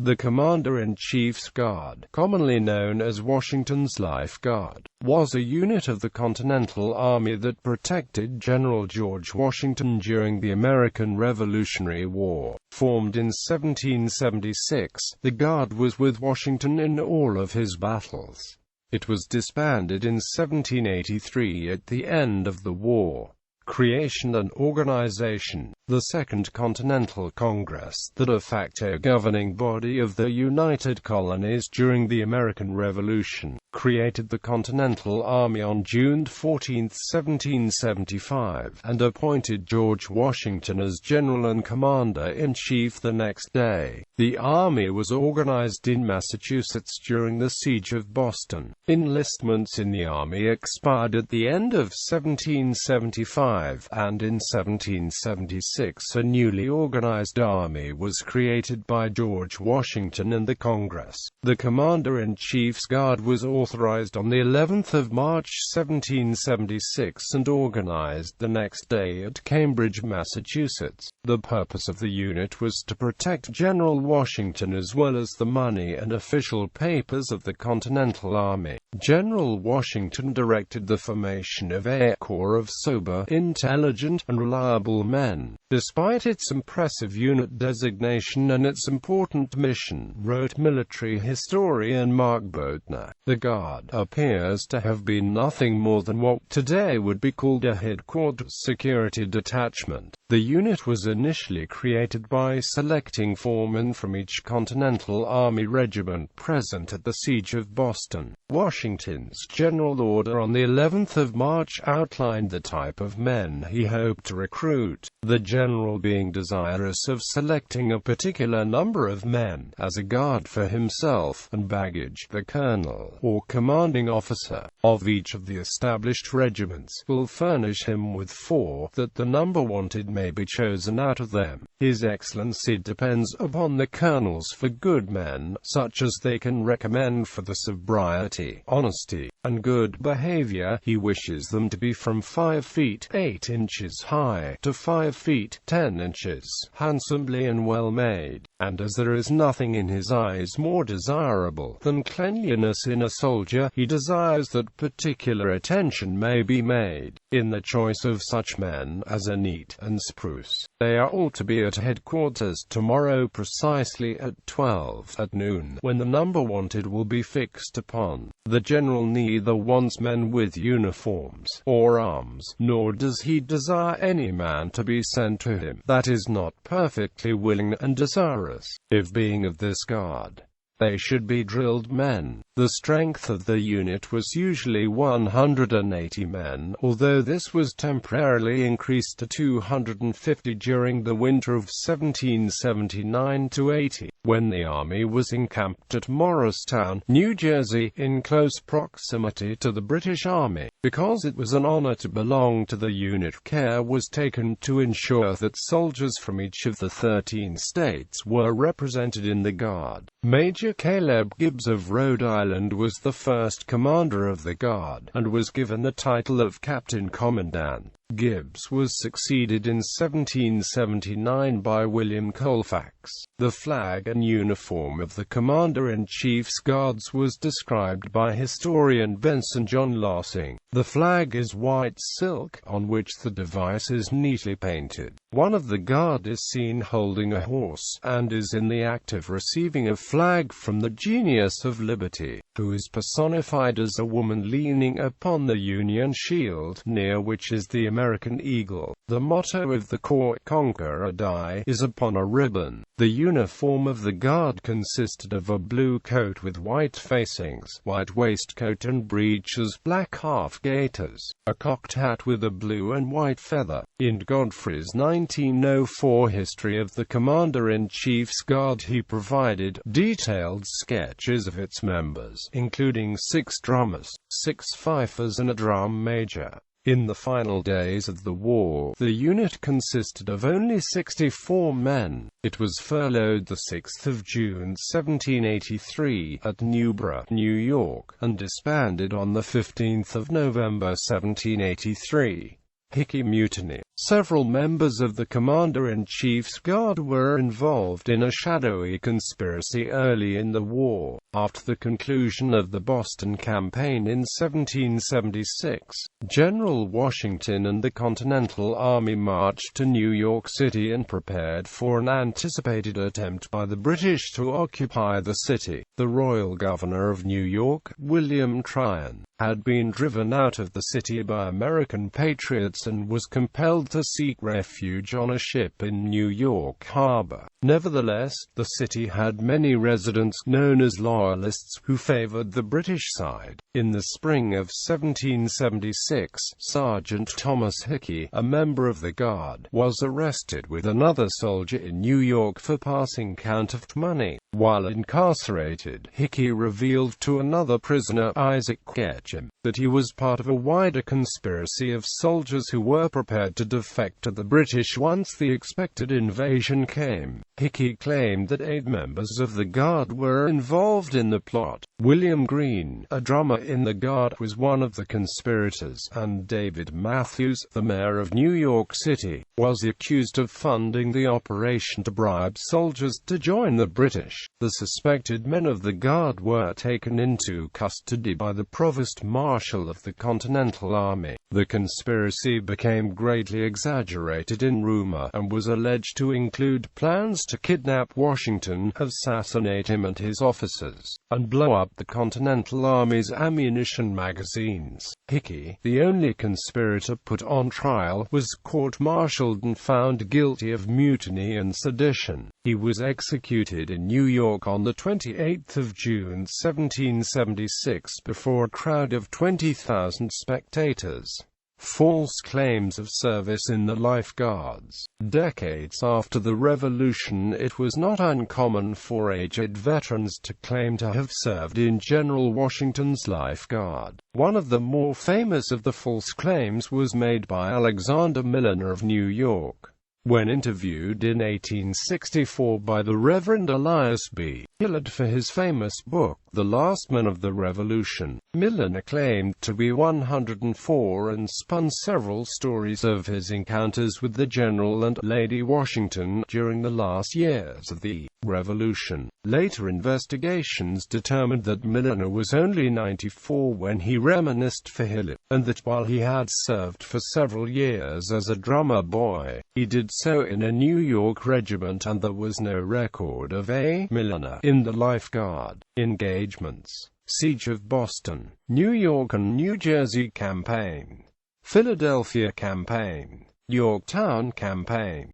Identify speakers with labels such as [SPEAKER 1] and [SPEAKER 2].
[SPEAKER 1] The Commander-in-Chief's Guard, commonly known as Washington's Life Guard, was a unit of the Continental Army that protected General George Washington during the American Revolutionary War. Formed in 1776, the Guard was with Washington in all of his battles. It was disbanded in 1783 at the end of the war. Creation and organization. The Second Continental Congress, the de facto governing body of the United Colonies during the American Revolution, created the Continental Army on June 14, 1775, and appointed George Washington as General and Commander-in-Chief the next day. The Army was organized in Massachusetts during the Siege of Boston. Enlistments in the Army expired at the end of 1775, and in 1776 a newly organized army was created by George Washington and the Congress. The Commander-in-Chief's Guard was authorized on the 11th of March 1776 and organized the next day at Cambridge, Massachusetts. The purpose of the unit was to protect General Washington as well as the money and official papers of the Continental Army. General Washington directed the formation of a corps of sober, intelligent, and reliable men. Despite its impressive unit designation and its important mission, wrote military historian Mark Boatner, the Guard appears to have been nothing more than what today would be called a headquarters security detachment. The unit was initially created by selecting foremen from each Continental Army regiment present at the Siege of Boston. Washington's general order on the 11th of March outlined the type of men he hoped to recruit, the general being desirous of selecting a particular number of men as a guard for himself and baggage. The colonel, or commanding officer, of each of the established regiments will furnish him with 4, that the number wanted may be chosen out of them. His Excellency depends upon the colonels for good men, such as they can recommend for the sobriety, honesty, and good behavior. He wishes them to be from 5 feet 8 inches high to 5 feet 10 inches, handsomely and well made, and as there is nothing in his eyes more desirable than cleanliness in a soldier, he desires that particular attention may be made, in the choice of such men, as are neat and spruce. They are all to be at headquarters tomorrow precisely at 12 at noon, when the number wanted will be fixed upon. The general neither wants men with uniforms or arms, nor does he desire any man to be sent to him that is not perfectly willing and desirous, if being of this guard. They should be drilled men. The strength of the unit was usually 180 men, although this was temporarily increased to 250 during the winter of 1779–80, when the army was encamped at Morristown, New Jersey, in close proximity to the British Army. Because it was an honor to belong to the unit, care was taken to ensure that soldiers from each of the 13 states were represented in the Guard. Major Caleb Gibbs of Rhode Island was the first commander of the Guard, and was given the title of Captain Commandant. Gibbs was succeeded in 1779 by William Colfax. The flag and uniform of the Commander-in-Chief's Guards was described by historian Benson John Lossing. The flag is white silk, on which the device is neatly painted. One of the Guard is seen holding a horse, and is in the act of receiving a flag from the Genius of Liberty, who is personified as a woman leaning upon the Union shield, near which is the American eagle. The motto of the Corps, Conquer or Die, is upon a ribbon. The uniform of the Guard consisted of a blue coat with white facings, white waistcoat and breeches, black half gaiters, a cocked hat with a blue and white feather. In Godfrey's 1904 History of the Commander-in-Chief's Guard he provided detailed sketches of its members, including 6 drummers, 6 fifers and a drum major. In the final days of the war, the unit consisted of only 64 men. It was furloughed the 6th of June 1783 at Newborough, New York, and disbanded on the 15th of November 1783. Hickey Mutiny. Several members of the Commander-in-Chief's Guard were involved in a shadowy conspiracy early in the war. After the conclusion of the Boston Campaign in 1776, General Washington and the Continental Army marched to New York City and prepared for an anticipated attempt by the British to occupy the city. The Royal Governor of New York, William Tryon, had been driven out of the city by American patriots and was compelled to seek refuge on a ship in New York Harbor. Nevertheless, the city had many residents known as Loyalists who favored the British side. In the spring of 1776, Sergeant Thomas Hickey, a member of the Guard, was arrested with another soldier in New York for passing counterfeit money. While incarcerated, Hickey revealed to another prisoner, Isaac Ketchum, that he was part of a wider conspiracy of soldiers who were prepared to defect to the British once the expected invasion came. Hickey claimed that 8 members of the Guard were involved in the plot. William Green, a drummer in the Guard, was one of the conspirators, and David Matthews, the mayor of New York City, was accused of funding the operation to bribe soldiers to join the British. The suspected men of the Guard were taken into custody by the Provost Marshal of the Continental Army. The conspiracy became greatly exaggerated in rumor, and was alleged to include plans to kidnap Washington, assassinate him and his officers, and blow up the Continental Army's ammunition magazines. Hickey, the only conspirator put on trial, was court-martialed and found guilty of mutiny and sedition. He was executed in New York on the 28th of June 1776 before a crowd of 20,000 spectators. False claims of service in the Life Guards. Decades after the Revolution, it was not uncommon for aged veterans to claim to have served in General Washington's Life Guard. One of the more famous of the false claims was made by Alexander Milliner of New York. When interviewed in 1864 by the Reverend Elias B. Hillard for his famous book, The Last Men of the Revolution, Milliner claimed to be 104 and spun several stories of his encounters with the General and Lady Washington during the last years of the Revolution. Later investigations determined that Milliner was only 94 when he reminisced for Hillard, and that while he had served for several years as a drummer boy, he did so in a New York regiment, and there was no record of A. Milliner in the Life Guard. Engagements: Siege of Boston, New York and New Jersey Campaign, Philadelphia Campaign, Yorktown Campaign.